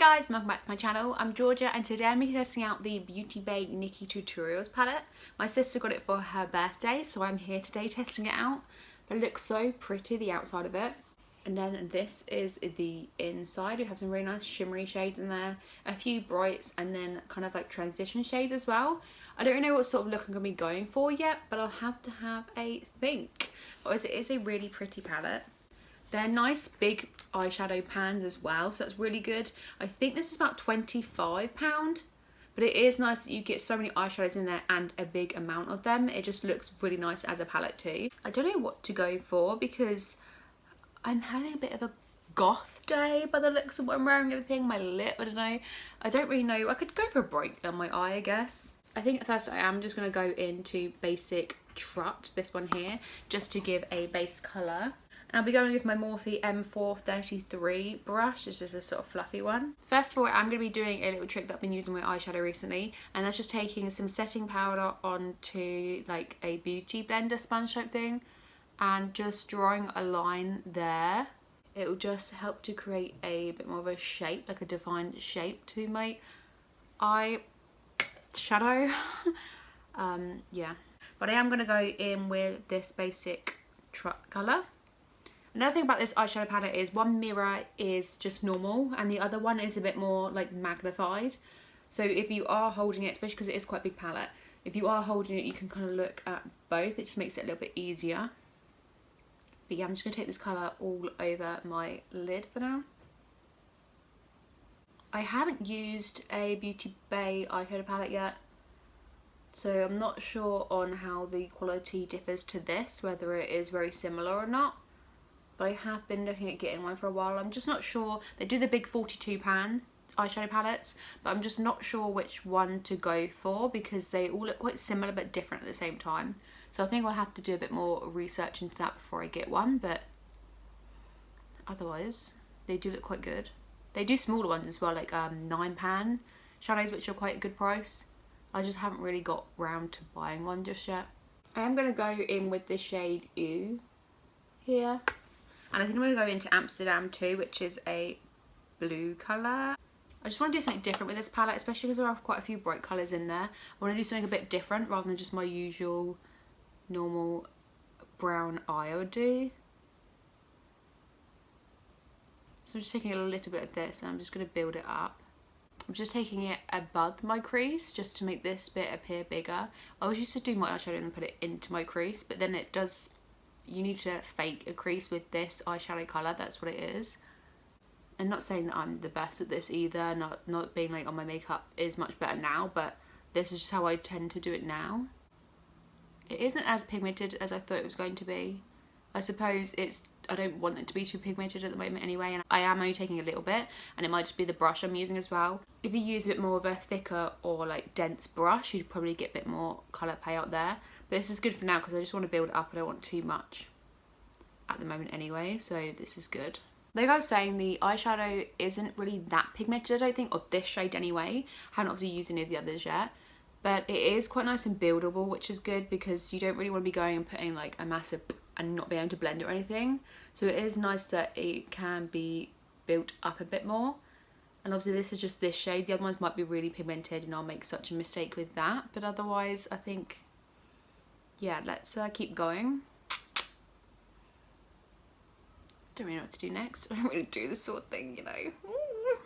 guys, welcome back to my channel. I'm Georgia and today I'm testing out the Beauty Bay Nikkie Tutorials palette. My sister got it for her birthday, so I'm here today testing it out. It looks so pretty, the outside of it. And then this is the inside. We have some really nice shimmery shades in there, a few brights, and then kind of like transition shades as well. I don't really know what sort of look I'm going to be going for yet, but I'll have to have a think. But it is a really pretty palette. They're nice big eyeshadow pans as well, so that's really good. I think this is about £25, but it is nice that you get so many eyeshadows in there and a big amount of them. It just looks really nice as a palette too. I don't know what to go for because I'm having a bit of a goth day by the looks of what I'm wearing and everything. My lip, I don't know. I don't really know. I could go for a break on my eye, I guess. I think at first I am just going to go into basic Trut, this one here, just to give a base colour. I'll be going with my Morphe M433 brush. This is a sort of fluffy one. First of all, I'm going to be doing a little trick that I've been using with eyeshadow recently, and that's just taking some setting powder onto like a beauty blender sponge type thing and just drawing a line there. It will just help to create a bit more of a shape, like a defined shape to my eye shadow. Yeah. But I am going to go in with this basic Trut colour. Another thing about this eyeshadow palette is one mirror is just normal and the other one is a bit more like magnified. So if you are holding it, especially because it is quite a big palette, if you are holding it you can kind of look at both. It just makes it a little bit easier. But yeah, I'm just going to take this colour all over my lid for now. I haven't used a Beauty Bay eyeshadow palette yet, so I'm not sure on how the quality differs to this, whether it is very similar or not. But I have been looking at getting one for a while. I'm just not sure. They do the big £42 eyeshadow palettes, but I'm just not sure which one to go for because they all look quite similar but different at the same time. So I think I'll have to do a bit more research into that before I get one, but otherwise they do look quite good. They do smaller ones as well, like £9 shadows, which are quite a good price. I just haven't really got round to buying one just yet. I am going to go in with the shade Ooh here. And I think I'm going to go into Amsterdam too, which is a blue colour. I just want to do something different with this palette, especially because there are quite a few bright colours in there. I want to do something a bit different rather than just my usual normal brown eye I would do. So I'm just taking a little bit of this and I'm just going to build it up. I'm just taking it above my crease just to make this bit appear bigger. I always used to do my eyeshadow and put it into my crease, but then it does... You need to fake a crease with this eyeshadow colour, that's what it is. And not saying that I'm the best at this either, not being like, oh, my makeup is much better now, but this is just how I tend to do it now. It isn't as pigmented as I thought it was going to be. I suppose I don't want it to be too pigmented at the moment anyway, and I am only taking a little bit, and it might just be the brush I'm using as well. If you use a bit more of a thicker or like dense brush, you'd probably get a bit more colour payout there. But this is good for now because I just want to build it up. I don't want too much at the moment anyway, so this is good. Like I was saying, the eyeshadow isn't really that pigmented, I don't think, of this shade anyway. I haven't obviously used any of the others yet. But it is quite nice and buildable, which is good because you don't really want to be going and putting like a massive and not being able to blend it or anything. So it is nice that it can be built up a bit more. And obviously this is just this shade. The other ones might be really pigmented and I'll make such a mistake with that. But otherwise, I think... yeah, let's keep going. Don't really know what to do next. I don't really do this sort of thing, you know. Ooh.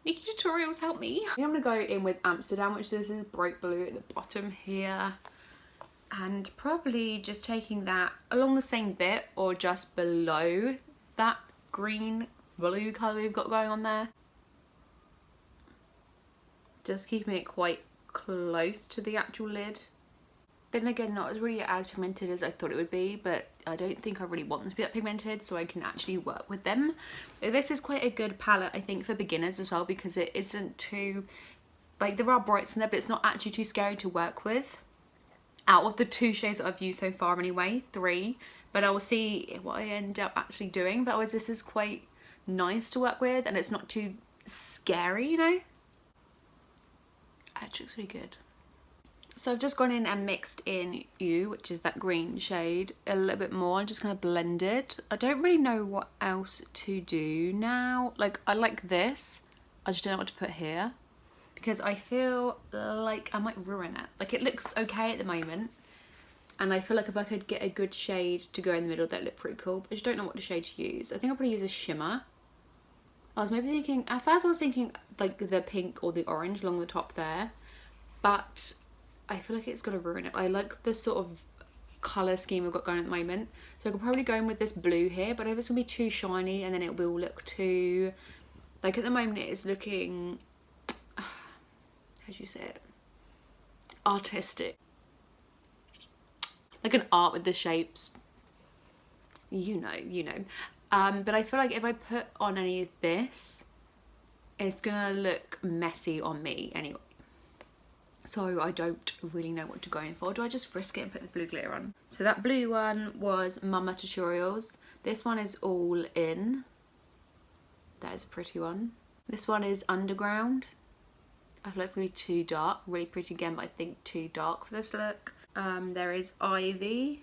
Nikkie Tutorials, help me. I think I'm going to go in with Amsterdam, which is this bright blue at the bottom here. And probably just taking that along the same bit or just below that green blue colour we've got going on there. Just keeping it quite close to the actual lid. Then again, not really as pigmented as I thought it would be, but I don't think I really want them to be that pigmented, so I can actually work with them. This is quite a good palette, I think, for beginners as well, because it isn't too... like, there are brights in there, but it's not actually too scary to work with. Out of the 2 shades that I've used so far anyway, 3, but I will see what I end up actually doing. But otherwise, this is quite nice to work with, and it's not too scary, you know? Actually, looks really good. So I've just gone in and mixed in Ooh, which is that green shade, a little bit more and just kind of blended. I don't really know what else to do now. Like, I like this, I just don't know what to put here because I feel like I might ruin it. Like it looks okay at the moment and I feel like if I could get a good shade to go in the middle, that'd look pretty cool. But I just don't know what the shade to use. I think I'll probably use a shimmer. I was maybe thinking, at first I was thinking like the pink or the orange along the top there, but I feel like it's gonna ruin it. I like the sort of colour scheme we've got going at the moment, so I could probably go in with this blue here, but if it's gonna be too shiny and then it will look too, like at the moment it is looking, how do you say it, artistic, like an art with the shapes, you know. But I feel like if I put on any of this, it's gonna look messy on me anyway. So I don't really know what to go in for. Do I just risk it and put the blue glitter on? So that blue one was Nikkie Tutorials. This one is All In. That is a pretty one. This one is Underground. I feel like it's gonna be too dark. Really pretty again, but I think too dark for this look. There is Ivy.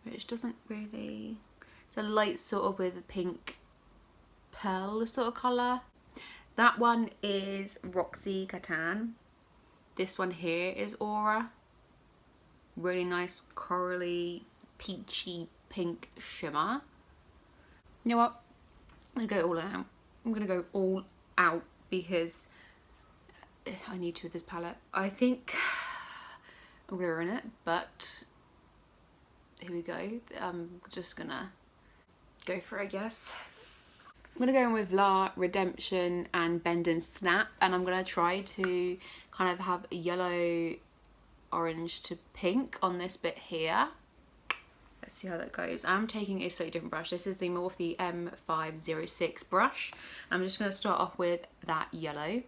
Which doesn't really... It's a light sort of with a pink pearl sort of colour. That one is Roxy Catan. This one here is Aura. Really nice corally peachy pink shimmer. You know what? I'm gonna go all out. I'm gonna go all out because I need to with this palette. I think I'm gonna ruin it, but here we go. I'm just gonna go for it, I guess. I'm gonna go in with La Redemption and Bend and Snap, and I'm gonna try to kind of have yellow, orange to pink on this bit here. Let's see how that goes. I'm taking a slightly different brush. This is the Morphe M506 brush. I'm just gonna start off with that yellow.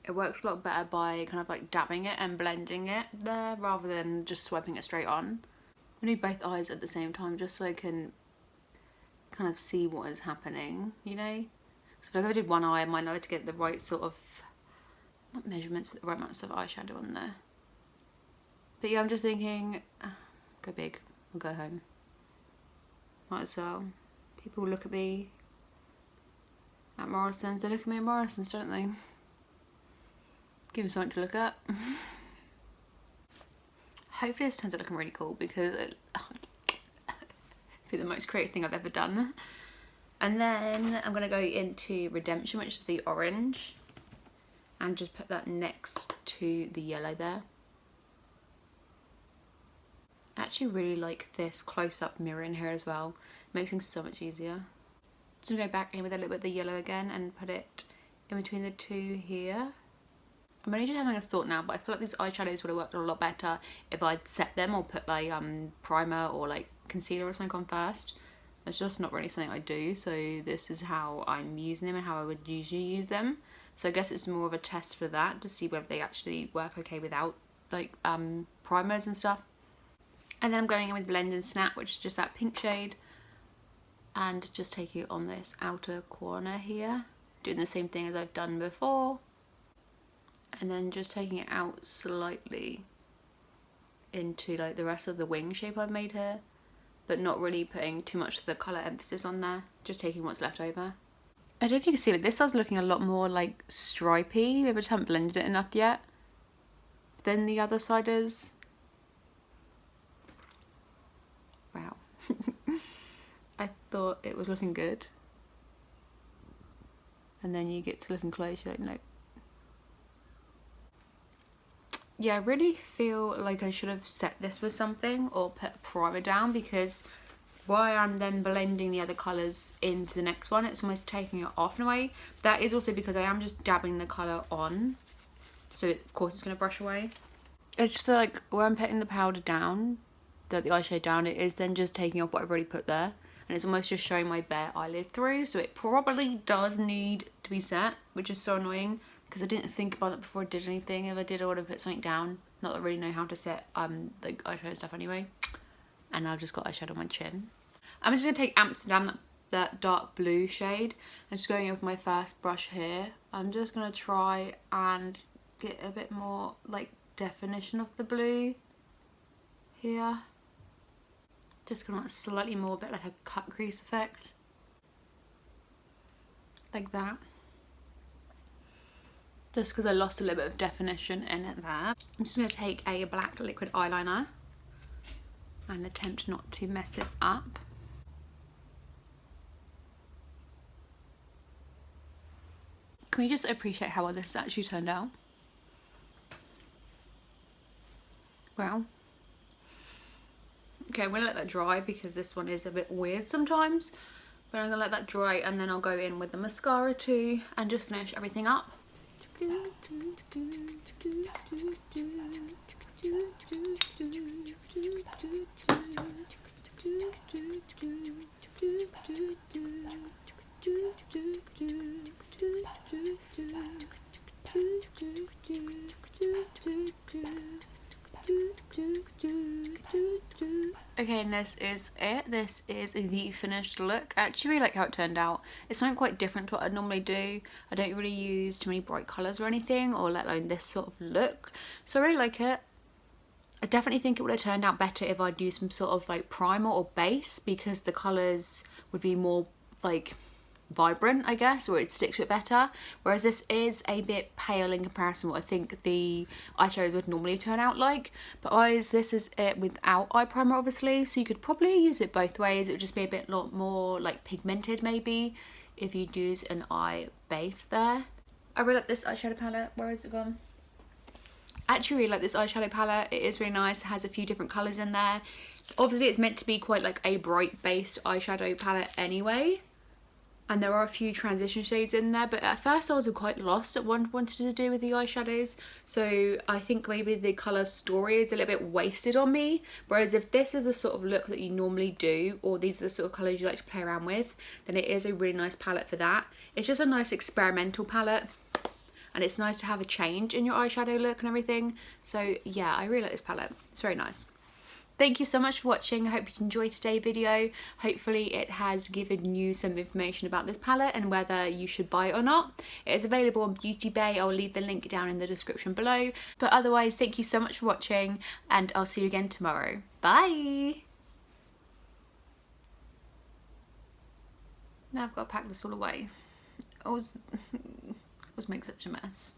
It works a lot better by kind of like dabbing it and blending it there rather than just swiping it straight on. I do both eyes at the same time just so I can kind of see what is happening, you know? So if I did one eye, I might know to get the right sort of, not measurements, but the right amount of eyeshadow on there. But yeah, I'm just thinking, go big or go home. Might as well. People look at me at Morrison's, they look at me at Morrison's, don't they? Give them something to look at. Hopefully this turns out looking really cool because it be the most creative thing I've ever done. And then I'm gonna go into Redemption, which is the orange, and just put that next to the yellow there. I actually really like this close-up mirror in here as well. It makes things so much easier. So I'm gonna go back in with a little bit of the yellow again and put it in between the two here. I'm only just having a thought now, but I feel like these eyeshadows would have worked a lot better if I'd set them or put like primer or like concealer or something on first. It's just not really something I do, so this is how I'm using them and how I would usually use them. So I guess it's more of a test for that to see whether they actually work okay without like primers and stuff. And then I'm going in with Blend and Snap, which is just that pink shade, and just taking it on this outer corner here, doing the same thing as I've done before. And then just taking it out slightly into like the rest of the wing shape I've made here, but not really putting too much of the colour emphasis on there, just taking what's left over. I don't know if you can see, but this starts looking a lot more like stripy. Maybe I just haven't blended it enough yet than the other side is. Wow. I thought it was looking good. And then you get to looking close, you're like, nope. Yeah, I really feel like I should have set this with something or put a primer down, because while I'm then blending the other colours into the next one, it's almost taking it off in a way. That is also because I am just dabbing the colour on, so of course it's going to brush away. I just feel like where I'm putting the powder down, the eyeshadow down, it is then just taking off what I've already put there, and it's almost just showing my bare eyelid through, so it probably does need to be set, which is so annoying. Because I didn't think about it before I did anything. If I did, I would have put something down. Not that I really know how to set the eyeshadow stuff anyway. And I've just got eyeshadow on my chin. I'm just going to take Amsterdam, that dark blue shade. And just going over my first brush here. I'm just going to try and get a bit more like definition of the blue here. Just gonna want slightly more, a bit like a cut crease effect. Like that. Just because I lost a little bit of definition in it there. I'm just going to take a black liquid eyeliner and attempt not to mess this up. Can we just appreciate how well this actually turned out? Well, okay, I'm going to let that dry because this one is a bit weird sometimes. But I'm going to let that dry and then I'll go in with the mascara too and just finish everything up. Okay, and this is it. This is the finished look. I actually really like how it turned out. It's something quite different to what I normally do. I don't really use too many bright colours or anything, or let alone this sort of look. So I really like it. I definitely think it would have turned out better if I'd used some sort of like primer or base, because the colours would be more like vibrant, I guess, or it'd stick to it better, whereas this is a bit pale in comparison to what I think the eyeshadow would normally turn out like. But eyes, this is it without eye primer obviously, so you could probably use it both ways. It would just be a bit lot more like pigmented maybe if you'd use an eye base there. I really like this eyeshadow palette. Where has it gone? I actually really like this eyeshadow palette. It is really nice. It has a few different colours in there. Obviously it's meant to be quite like a bright based eyeshadow palette anyway, and there are a few transition shades in there, but at first I was quite lost at what I wanted to do with the eyeshadows, so I think maybe the colour story is a little bit wasted on me, whereas if this is the sort of look that you normally do, or these are the sort of colours you like to play around with, then it is a really nice palette for that. It's just a nice experimental palette, and it's nice to have a change in your eyeshadow look and everything, so yeah, I really like this palette. It's very nice. Thank you so much for watching. I hope you enjoyed today's video. Hopefully it has given you some information about this palette and whether you should buy it or not. It is available on Beauty Bay. I'll leave the link down in the description below. But otherwise, thank you so much for watching, and I'll see you again tomorrow. Bye! Now I've got to pack this all away. I was making such a mess.